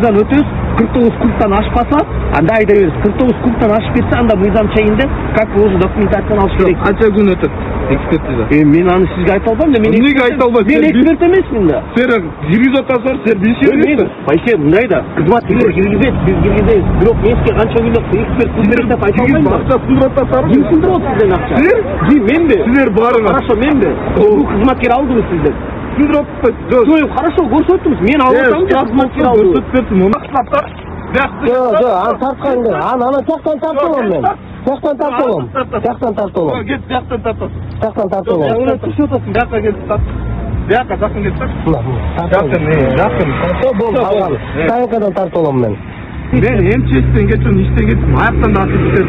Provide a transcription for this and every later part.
мыйзам өтөбүз 49 кубтан ашпаса анда айда беребиз 49 кубтан ашып кетсе анда мыйзам чейинде как уже документацияны алыш керек. Канча күн өтөт экспертиза? Мен аны сизге айта албайм да. Мен эмнеге айта албайсың? Мен эксперт эмесмин да. Сен жүргүзүп атасың, сен билишиңерсиң. Байке мындай да кызматкерлер киргизет, биз киргизебиз. Бирок мен сизге канча күндүк эксперт кызмет деп айта албайм да. Акча сындырып атасыңар. Ким сындырып атты сизден акча? Менби? Силер барыңар. Хорошо, менби? Бул кызматкер алдыбы сизден? Сындырып атпайт. Жок, хорошо, көрсөттүңүз. Мен алып атам, кызматкер алды. Көрсөтүп бердим, муну атлаптар. Жок, аны тартканды. Аны жактан тартылам мен. Жактан тартылам. Жактан тартылам. Кет, жактан тартып. Жактан тартылам. Аны түшүп атасың, жакка кет. Жакка жакын кет. Жакын, жакын. Болду, калган. Таянкадан тартылам мен. Мен эмчектен кетем, иштен кетем, аяктан да атып кетем.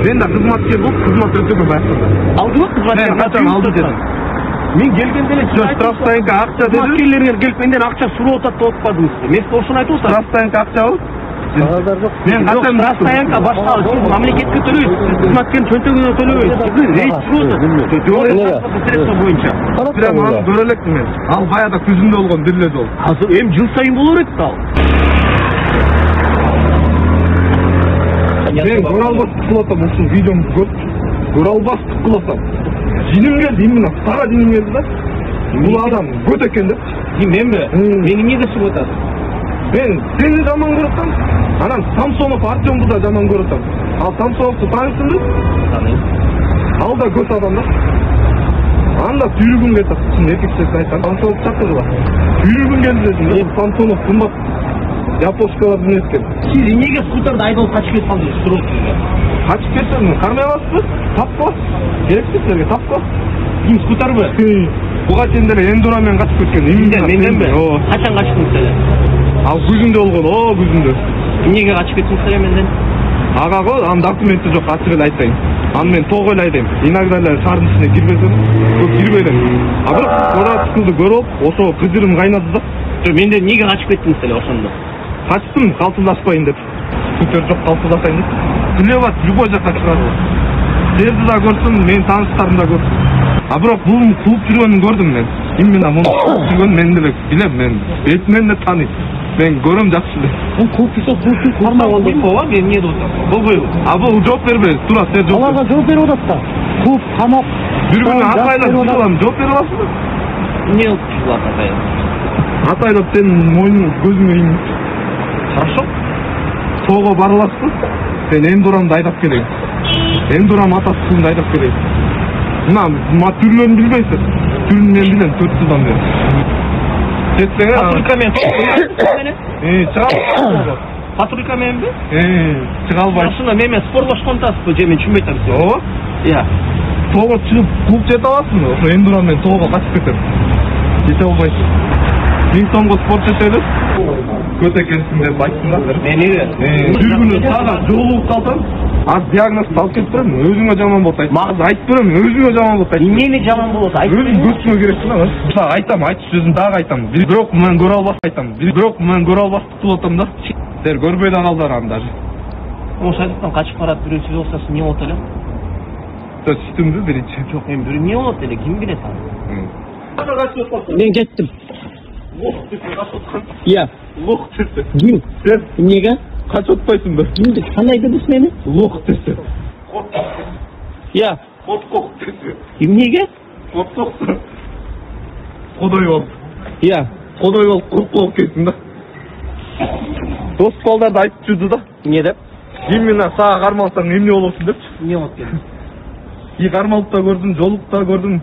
Мен да кызматкер болуп, кызмат өтөдүм аяктан. Алдыбы кызматкер? Мен качан алды дедим. Мен келгенде эле штрафтайынка акча дедим. Кызматкерлерге келип менден акча сурап атат деп атпадыңыз. Мен сизге ошону айтып атам. Штрафтайынка акчабы? Мен качан штрафтайынка башка сиз мамлекетке төлөйсүз. Сиз кызматкердин чөнтөгүнө төлөбөйсүз. Сиз рейд сурап атат. Средства боюнча. Прямо аны көрө элекмин мен. Ал баягы күзүндө болгон бир эле ол. Азыр эми жыл сайын боло берет да ал. Мен көрө албастык кылып атам, ушул видеомду көрүп көрө албастык кылып атам. Жиним келди, именно сага жиним келди да. Бул адам көт экен деп. Менби? Мени эмнеге чыгып атасыз? Мен сени жаман көрүп атам. Анан Самсонов Артемду да жаман көрүп атам. Ал Самсоновду тааныйсыңбы? Тааныйм. Ал да көт адам да. Анда түйрүгүм кетет. Эркекчесин айтсам, Самсонов чакыргыла. Түйрүгүм келди дедим. Самсонов кымбат япошкалар дүнөскөн. Сиз эмнеге скутерди айдап качып кеткандыгыңызды сурап атасыз? Качып кетсем, кармай аласызбы? Тапкы. Керекпи силерге тапкы. Ким скутерби? Буга чейин деле эндурамен качып кеткен. Менденби? Качан качтыңыз эле? Ал күзүндө болгон, күзүндө. Эмнеге качып кеттиңиз эле менден? Ага го, анын документи жок, ачык эле айтайын. Аны мен тоо эле айдайм. Иногда эле шаардын ичине кирбесем, көп кирбейм. А бирок квадроциклды көрүп, ошо кызырым кайнады да. Менден эмнеге качып кеттиңиз эле ошондо? Качтым, калтылдашпайын деп. Скутер жок, калтылдашайын деп. Клеват любой жакка чыгарып. Жерди да көрсүм, менин тааныштарым да көрсүм. А бирок бул кууп жүргөнүн көрдүм мен. Именно муну кууп жүргөнүн мен деле билем, мен бетинен да тааныйм. Мен көрөм жакшы эле. Бул кууп жүрсө кууптун кармаган дейм го, мен эмне деп атам? Болбойбу. А бул жооп бербей, тура сен жооп. Аларга жооп берип атат да. Кууп, камап. Бир күнү атайлап жүргөн жооп берип аласызбы? Эмне кылып жүрүп атат? Атайлап сен мойнуң көзүңө ийин. Хорошо. Тоого бара аласызбы? Сен эндурамды айдап келейин. Эндурам атасында айдап келейин. Мына түрлөрүн билбейсиз. Түрүн мен билем, 4 жылдан бери. Кетсеңер. Патрулька менен. Чыга албайсыз. Патрулька мененби? Чыга албайсыз. Ушуна мен спортлошкон атасызбы, же мен түшүнбөй атам. Ооба. Иә. Тоого чыгып кууп жете аласызбы? Ошо эндурам менен тоого качып кетем. Жете албайсыз. 1000 сомго спорт жетелеп, көт экенсиң деп айттым да. Мени? Бир күнү сага жолугуп калсам, аз диагнозду алып кетип берем, өзүңө жаман болот айт. Мага айтып берем, өзүңө жаман болот айт. Эмнени жаман болот? Өзүң көтүңө керексиң да. Мына айтам, айтыш сөзүн дагы айтам. Бирок мен көрө албастык айтам. Бирок мен көрө албастык кылып атам да. Силер көрбөй да калдыңар аны даже. Ошо айттым, качып барат, бирөө сүзүп алса эмне болот эле? Түштүмбү биринчи? Жок, эми бирөө эмне болот эле, ким билет аны? Мен кеттим. Иә. Лох десе. Ким? Сен эмнеге? качып атпайсыңбы? Кимди? Кандай дедиңиз мени? Лох десе. Иә. Коткок десе. Эмнеге? Коткок. Кодой болуп. Иә. Кодой болуп куруп болуп кеттиң да. Дос балдарды айтып жүрдү да. Эмне деп? Именно сага кармалсаң эмне болосуң депчи. Эмне болот экен? Кармалып да көрдүм, жолуп да көрдүм.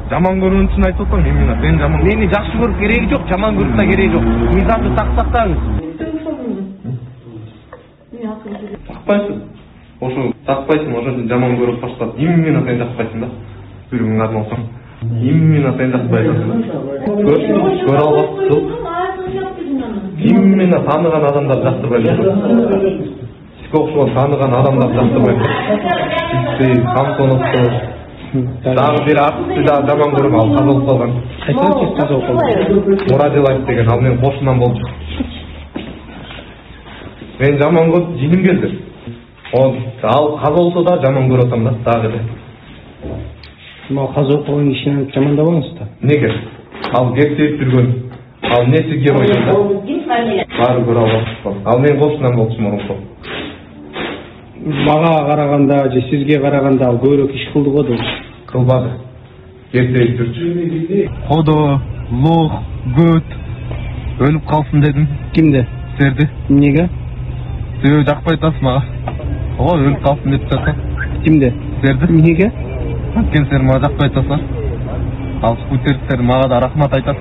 Жаман көргөн үчүн айтып атам, именно сен жаман. Мени жакшы көрүп кереги жок, жаман көрүп да кереги жок. Мыйзамды сактаңыз. Такпайсың. Ошо такпайсың, ошондо жаман көрүп баштап. Именно сен такпайсың да. Бүрүң кармалсаң. Именно сен такпайсың. Көрө албастык. Именно тааныган адамдар жактырбайт. Сизге окшогон тааныган адамдар жактырбайт. Сизди Самсоновду дагы бир артистти да жаман көрөм, ал каза болуп калган. Кайсыл каза болуп калган? Мурадилаев деген, ал менин кошунан болчу. Мен жаман көрүп жиним келди. Ал каза болсо да жаман көрүп атам да, дагы эле. Каза болуп калган кишини жамандабаңыз да. Неге? Ал кектеп жүргөн, Ал эмнеси герой да? Баары көрө албакпыз. Ал менин кошунан болчу мурунку. Мага караганда же сизге караганда ал көбүрөөк иш кылды го дейм. Кылбады. Эртеги жүрчү. Кодо, лох, көт өлүп калсын дедим. Кимде? Силерди. Эмнеге? Себеби жакпай атасыз мага. Ого, өлүп калсын деп жатат. Кимде? Силерди. Эмнеге? Анткени силер мага жакпай атасыздар. Ал спутниктер мага да рахмат айтат.